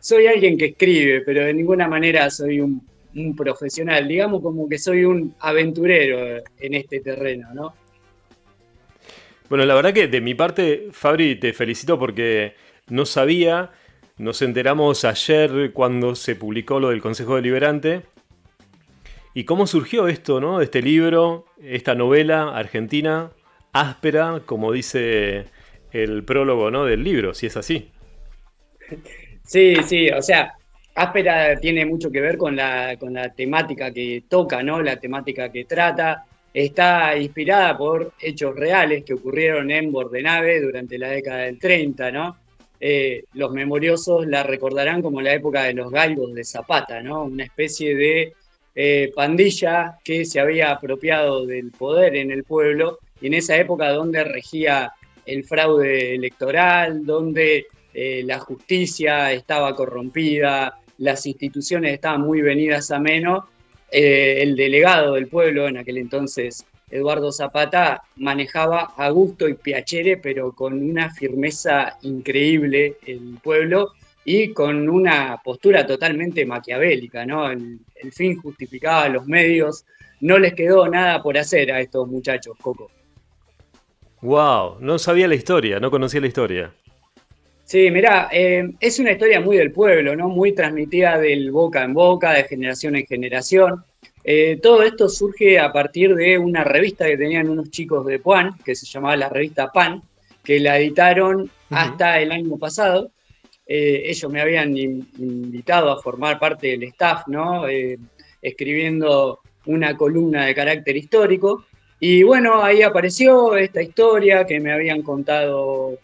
soy alguien que escribe, pero de ninguna manera soy un profesional. Digamos como que soy un aventurero en este terreno, ¿no? Bueno, la verdad que de mi parte, Fabri, te felicito porque no sabía, nos enteramos ayer cuando se publicó lo del Consejo Deliberante. ¿Y cómo surgió esto, ¿no? Este libro, esta novela argentina, áspera, como dice el prólogo, ¿no? Del libro, si es así. Sí, sí, o sea, Áspera tiene mucho que ver con la temática que toca, ¿no? La temática que trata. Está inspirada por hechos reales que ocurrieron en Bordenave durante la década del 30, ¿no? Los memoriosos la recordarán como la época de los galgos de Zapata, ¿no? Una especie de pandilla que se había apropiado del poder en el pueblo y en esa época donde regía el fraude electoral, donde la justicia estaba corrompida, las instituciones estaban muy venidas a menos. El delegado del pueblo, en aquel entonces Eduardo Zapata, manejaba a gusto y piacere, pero con una firmeza increíble el pueblo y con una postura totalmente maquiavélica, ¿no? El fin justificaba los medios, no les quedó nada por hacer a estos muchachos, Coco. ¡Wow! No sabía la historia, no conocía la historia. Sí, mirá, es una historia muy del pueblo, ¿no? Muy transmitida del boca en boca, de generación en generación. Todo esto surge a partir de una revista que tenían unos chicos de Puan, que se llamaba la revista Pan, que la editaron Ujú. hasta el año pasado. Ellos me habían invitado a formar parte del staff, ¿no? Escribiendo una columna de carácter histórico. Y bueno, ahí apareció esta historia que me había contado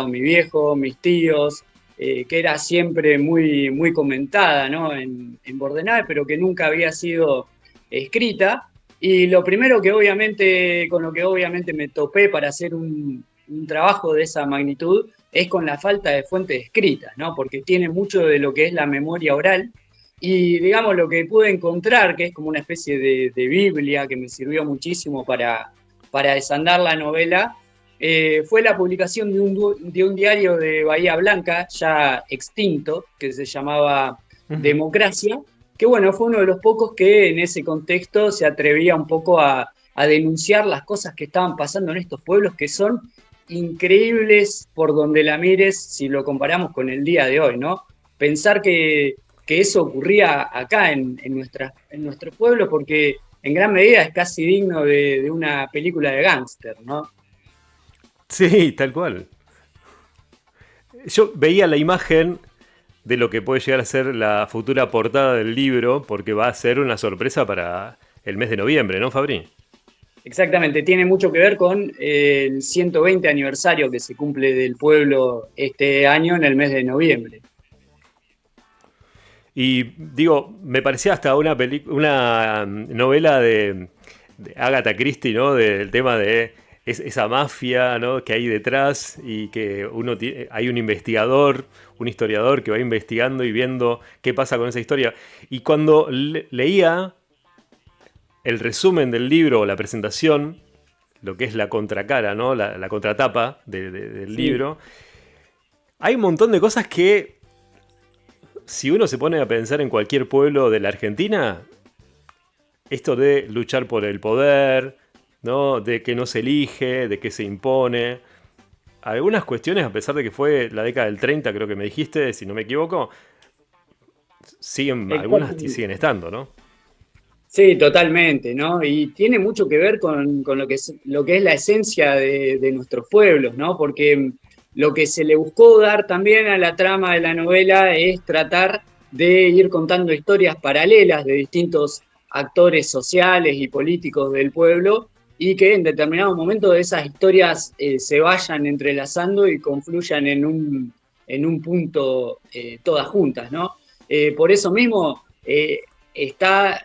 mi viejo, mis tíos, que era siempre muy, muy comentada, ¿no? En Bordenave, pero que nunca había sido escrita. Y lo primero que obviamente, con lo que obviamente me topé para hacer un trabajo de esa magnitud es con la falta de fuentes escritas, ¿no? Porque tiene mucho de lo que es la memoria oral y digamos lo que pude encontrar, que es como una especie de Biblia que me sirvió muchísimo para desandar la novela, fue la publicación de un diario de Bahía Blanca, ya extinto, que se llamaba Ujú. Democracia, que bueno, fue uno de los pocos que en ese contexto se atrevía un poco a denunciar las cosas que estaban pasando en estos pueblos que son increíbles por donde la mires si lo comparamos con el día de hoy, ¿no? Pensar que eso ocurría acá en nuestro pueblo, porque en gran medida es casi digno de una película de gángster, ¿no? Sí, tal cual. Yo veía la imagen de lo que puede llegar a ser la futura portada del libro, porque va a ser una sorpresa para el mes de noviembre, ¿no, Fabri? Exactamente, tiene mucho que ver con el 120 aniversario que se cumple del pueblo este año en el mes de noviembre. Y digo, me parecía hasta una novela de Agatha Christie, ¿no? Del tema de esa mafia, ¿no? Que hay detrás y que hay un investigador, un historiador que va investigando y viendo qué pasa con esa historia. Y cuando leía el resumen del libro o la presentación, lo que es la contracara, ¿no? La contratapa del Sí, libro, hay un montón de cosas que, si uno se pone a pensar en cualquier pueblo de la Argentina, esto de luchar por el poder, ¿no? De que no se elige, de que se impone. Algunas cuestiones, a pesar de que fue la década del 30, creo que me dijiste, si no me equivoco, algunas exactamente. siguen estando, ¿no? Sí, totalmente, ¿no? Y tiene mucho que ver con lo que es la esencia de nuestros pueblos, ¿no? Porque lo que se le buscó dar también a la trama de la novela es tratar de ir contando historias paralelas de distintos actores sociales y políticos del pueblo y que en determinado momento esas historias se vayan entrelazando y confluyan en un punto todas juntas, ¿no? Por eso mismo está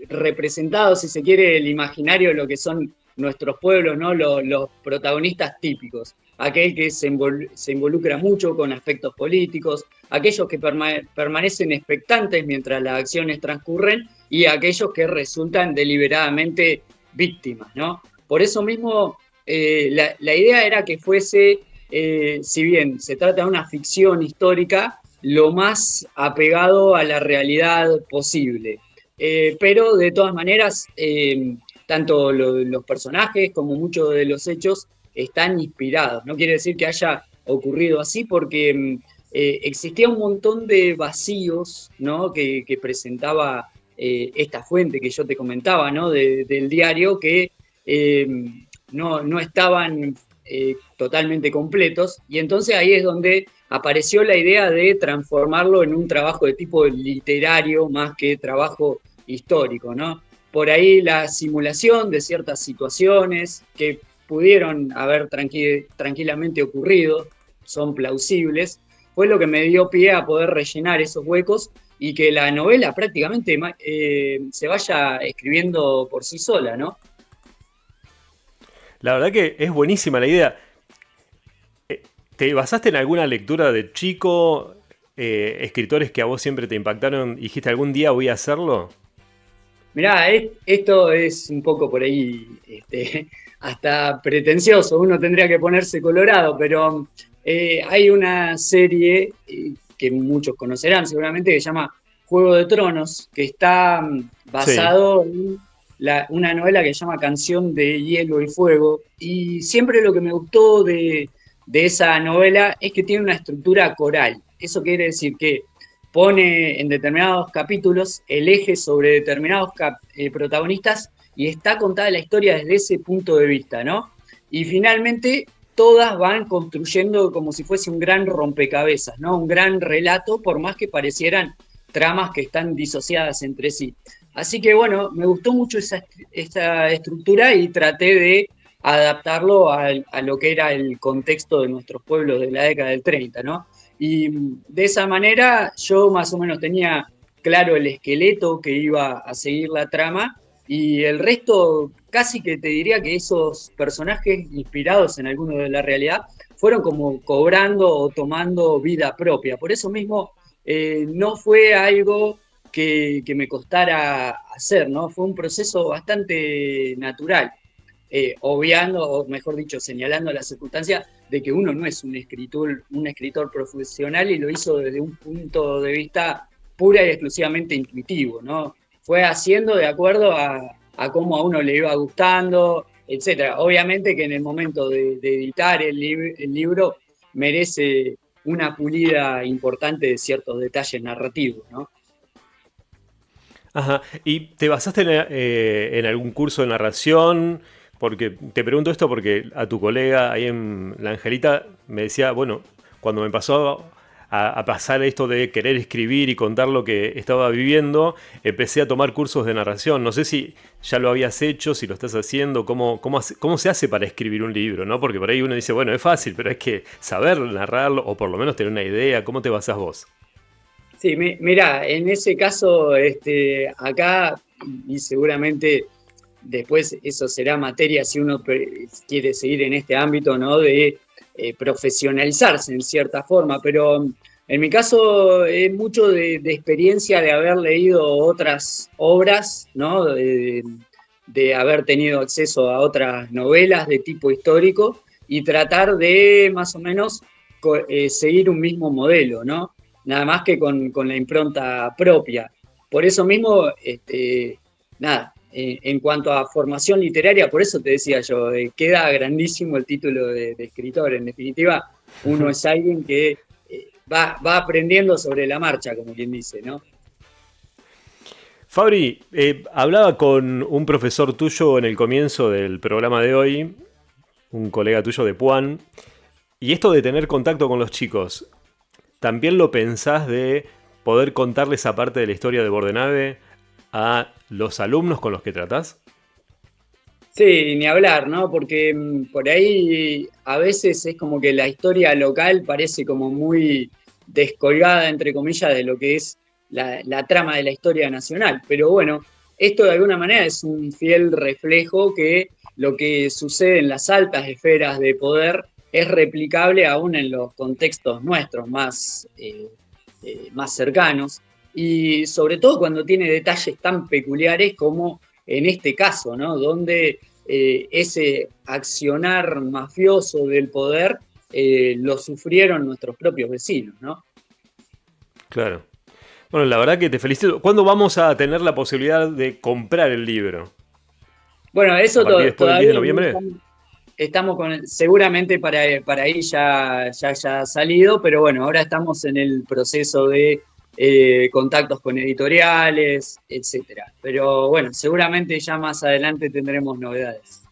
representado, si se quiere, el imaginario de lo que son nuestros pueblos, ¿no? Los protagonistas típicos. Aquel que se involucra mucho con aspectos políticos, aquellos que permanecen expectantes mientras las acciones transcurren y aquellos que resultan deliberadamente víctimas, ¿no? Por eso mismo, la idea era que fuese, si bien se trata de una ficción histórica, lo más apegado a la realidad posible. Pero de todas maneras, tanto los personajes como muchos de los hechos están inspirados. No quiere decir que haya ocurrido así porque existía un montón de vacíos, ¿no? que presentaba esta fuente que yo te comentaba, ¿no? Del diario, que eh, no estaban totalmente completos, y entonces ahí es donde apareció la idea de transformarlo en un trabajo de tipo literario más que trabajo histórico, ¿no? Por ahí la simulación de ciertas situaciones que pudieron haber tranquilamente ocurrido, son plausibles, fue lo que me dio pie a poder rellenar esos huecos y que la novela prácticamente se vaya escribiendo por sí sola, ¿no? La verdad que es buenísima la idea. ¿Te basaste en alguna lectura de chico? Escritores que a vos siempre te impactaron y dijiste algún día voy a hacerlo. Mirá, esto es un poco por ahí hasta pretencioso, uno tendría que ponerse colorado, pero hay una serie que muchos conocerán seguramente que se llama Juego de Tronos, que está Sí. basado en una novela que se llama Canción de Hielo y Fuego, y siempre lo que me gustó de esa novela es que tiene una estructura coral. Eso quiere decir que pone en determinados capítulos el eje sobre determinados protagonistas y está contada la historia desde ese punto de vista, ¿no? Y finalmente todas van construyendo como si fuese un gran rompecabezas, ¿no? Un gran relato, por más que parecieran tramas que están disociadas entre sí. Así que bueno, me gustó mucho esa estructura y traté de adaptarlo a lo que era el contexto de nuestros pueblos de la década del 30, ¿no? Y de esa manera yo más o menos tenía claro el esqueleto que iba a seguir la trama y el resto casi que te diría que esos personajes inspirados en alguno de la realidad fueron como cobrando o tomando vida propia. Por eso mismo no fue algo que me costara hacer, ¿no? Fue un proceso bastante natural, obviando, o mejor dicho, señalando la circunstancia de que uno no es un escritor profesional y lo hizo desde un punto de vista pura y exclusivamente intuitivo, ¿no? Fue haciendo de acuerdo a cómo a uno le iba gustando, etcétera. Obviamente que en el momento de editar el libro merece una pulida importante de ciertos detalles narrativos, ¿no? Ajá. ¿Y te basaste en algún curso de narración? Porque te pregunto esto porque a tu colega ahí en La Angelita me decía, bueno, cuando me pasó a pasar esto de querer escribir y contar lo que estaba viviendo, empecé a tomar cursos de narración. No sé si ya lo habías hecho, si lo estás haciendo, cómo se hace para escribir un libro, ¿no? Porque por ahí uno dice, bueno, es fácil, pero hay que saber narrarlo o por lo menos tener una idea. ¿Cómo te basás vos? Sí, mira, en ese caso, acá, y seguramente después eso será materia si uno quiere seguir en este ámbito, ¿no? De profesionalizarse en cierta forma, pero en mi caso es mucho de experiencia de haber leído otras obras, ¿no? De haber tenido acceso a otras novelas de tipo histórico y tratar de más o menos seguir un mismo modelo, ¿no? Nada más que con la impronta propia. Por eso mismo, nada, en cuanto a formación literaria, por eso te decía yo, queda grandísimo el título de escritor. En definitiva, uno es alguien que va aprendiendo sobre la marcha, como quien dice, ¿no? Fabri, hablaba con un profesor tuyo en el comienzo del programa de hoy, un colega tuyo de Puan, y esto de tener contacto con los chicos, ¿también lo pensás de poder contarles esa parte de la historia de Bordenave a los alumnos con los que tratás? Sí, ni hablar, ¿no? Porque por ahí a veces es como que la historia local parece como muy descolgada, entre comillas, de lo que es la trama de la historia nacional. Pero bueno, esto de alguna manera es un fiel reflejo que lo que sucede en las altas esferas de poder es replicable aún en los contextos nuestros más cercanos. Y sobre todo cuando tiene detalles tan peculiares como en este caso, ¿no? Donde ese accionar mafioso del poder lo sufrieron nuestros propios vecinos, ¿no? Claro. Bueno, la verdad que te felicito. ¿Cuándo vamos a tener la posibilidad de comprar el libro? Bueno, ¿A eso partir después del 10 de todavía no noviembre? estamos con, seguramente para ahí ya ha salido, pero bueno, ahora estamos en el proceso de contactos con editoriales, etcétera. Pero bueno, seguramente ya más adelante tendremos novedades.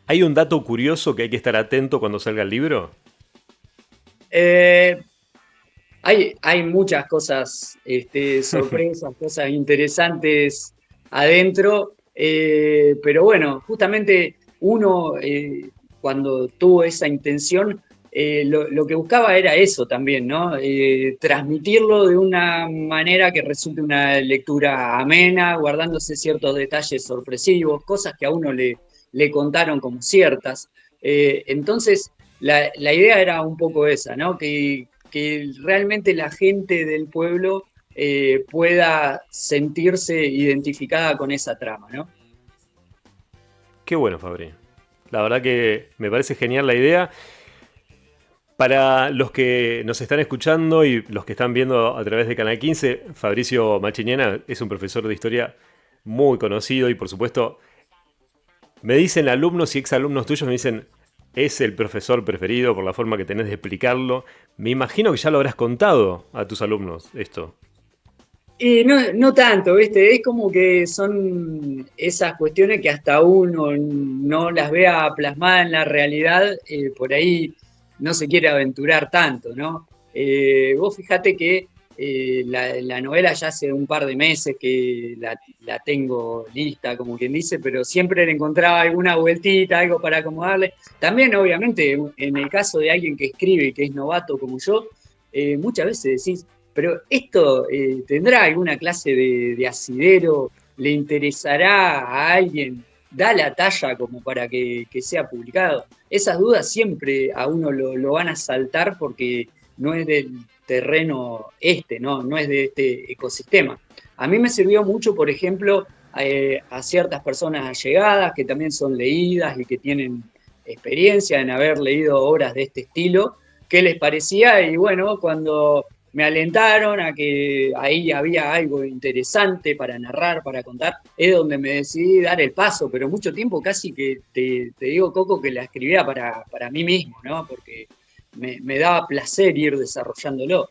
¿Hay un dato curioso que hay que estar atento cuando salga el libro? Eh, hay muchas cosas, sorpresas, cosas interesantes adentro, pero bueno, justamente uno cuando tuvo esa intención, lo que buscaba era eso también, ¿no? Transmitirlo de una manera que resulte una lectura amena, guardándose ciertos detalles sorpresivos, cosas que a uno le contaron como ciertas. Entonces, la idea era un poco esa, ¿no? Que realmente la gente del pueblo pueda sentirse identificada con esa trama, ¿no? Qué bueno, Fabri. La verdad que me parece genial la idea. Para los que nos están escuchando y los que están viendo a través de Canal 15, Fabricio Machiniana es un profesor de historia muy conocido y por supuesto me dicen alumnos y exalumnos tuyos, me dicen, es el profesor preferido por la forma que tenés de explicarlo. Me imagino que ya lo habrás contado a tus alumnos esto. Y no tanto, ¿viste? Es como que son esas cuestiones que hasta uno no las vea plasmadas en la realidad, por ahí no se quiere aventurar tanto, ¿no? Vos fijate que la novela ya hace un par de meses que la tengo lista, como quien dice, pero siempre le encontraba alguna vueltita, algo para acomodarle. También, obviamente, en el caso de alguien que escribe, que es novato como yo, muchas veces decís, pero esto tendrá alguna clase de asidero, le interesará a alguien, da la talla como para que sea publicado. Esas dudas siempre a uno lo van a saltar porque no es del terreno no es de este ecosistema. A mí me sirvió mucho, por ejemplo, a ciertas personas allegadas que también son leídas y que tienen experiencia en haber leído obras de este estilo, qué les parecía y bueno, cuando me alentaron a que ahí había algo interesante para narrar, para contar, es donde me decidí dar el paso, pero mucho tiempo casi que te digo, Coco, que la escribía para mí mismo, ¿no? Porque me daba placer ir desarrollándolo.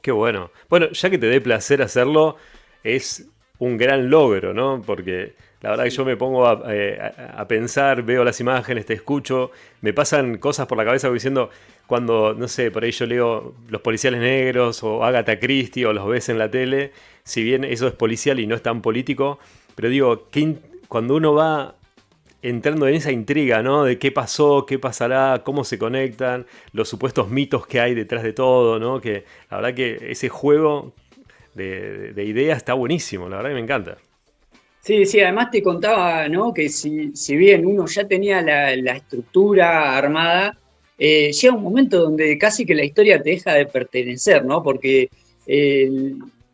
Qué bueno. Bueno, ya que te dé placer hacerlo, es un gran logro, ¿no? Porque la verdad que yo Sí. me pongo a pensar, veo las imágenes, te escucho, me pasan cosas por la cabeza diciendo, cuando, no sé, por ahí yo leo Los Policiales Negros o Agatha Christie o los ves en la tele, si bien eso es policial y no es tan político, pero digo, cuando uno va entrando en esa intriga, ¿no? De qué pasó, qué pasará, cómo se conectan, los supuestos mitos que hay detrás de todo, ¿no? Que la verdad que ese juego de ideas está buenísimo, la verdad que me encanta. Sí, sí, además te contaba, ¿no? Que si bien uno ya tenía la estructura armada, llega un momento donde casi que la historia te deja de pertenecer, ¿no? Porque eh,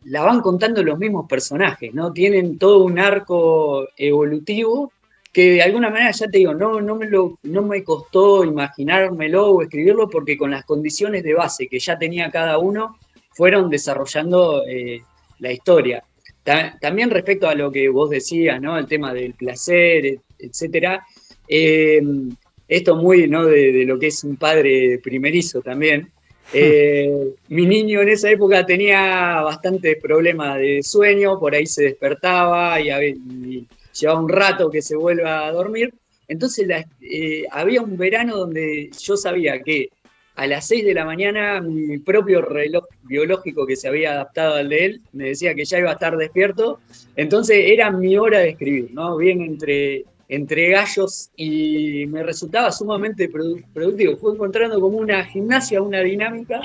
la van contando los mismos personajes, ¿no? Tienen todo un arco evolutivo que de alguna manera ya te digo, no me costó imaginármelo o escribirlo porque con las condiciones de base que ya tenía cada uno, fueron desarrollando la historia. También respecto a lo que vos decías, ¿no? El tema del placer, etcétera. eh, Esto muy, ¿no? De lo que es un padre primerizo también. Mi niño en esa época tenía bastantes problemas de sueño, por ahí se despertaba y llevaba un rato que se vuelva a dormir. Entonces había un verano donde yo sabía que a las 6 de la mañana mi propio reloj biológico que se había adaptado al de él me decía que ya iba a estar despierto, entonces era mi hora de escribir, ¿no? Bien entre gallos y me resultaba sumamente productivo. Fue encontrando como una gimnasia, una dinámica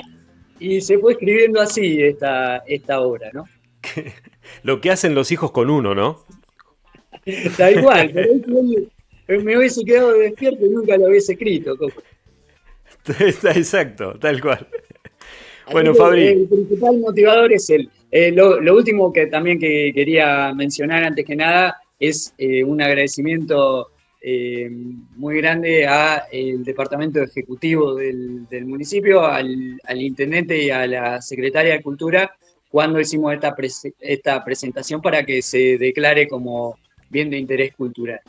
y se fue escribiendo así esta obra, ¿no? Lo que hacen los hijos con uno, ¿no? Tal cual, por ahí me hubiese quedado despierto y nunca lo hubiese escrito, Coco. Está exacto, tal cual. Así Bueno, que Fabri, el principal motivador es él. Lo último que también que quería mencionar antes que nada es un agradecimiento muy grande a el departamento ejecutivo del municipio, al intendente y a la secretaria de Cultura cuando hicimos esta presentación para que se declare como bien de interés cultural.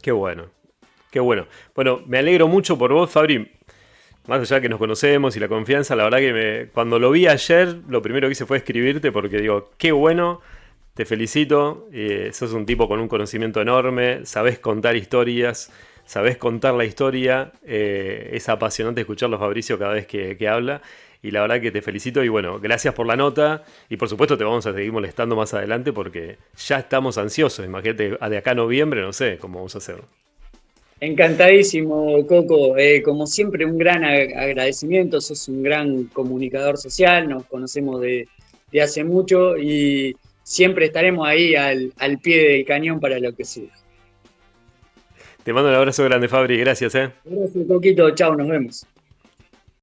Qué bueno, qué bueno. Bueno, me alegro mucho por vos, Fabri. Más allá que nos conocemos y la confianza, la verdad que cuando lo vi ayer, lo primero que hice fue escribirte porque digo, qué bueno, te felicito, sos un tipo con un conocimiento enorme, sabés contar historias, sabés contar la historia, es apasionante escucharlo a Fabricio cada vez que habla y la verdad que te felicito y bueno, gracias por la nota y por supuesto te vamos a seguir molestando más adelante porque ya estamos ansiosos, imagínate, de acá a noviembre, no sé cómo vamos a hacerlo. Encantadísimo, Coco. Como siempre, un gran agradecimiento. Sos un gran comunicador social, nos conocemos de hace mucho y siempre estaremos ahí al pie del cañón para lo que sea. Te mando un abrazo grande, Fabri, gracias, eh. Gracias, Coquito. Chao, nos vemos.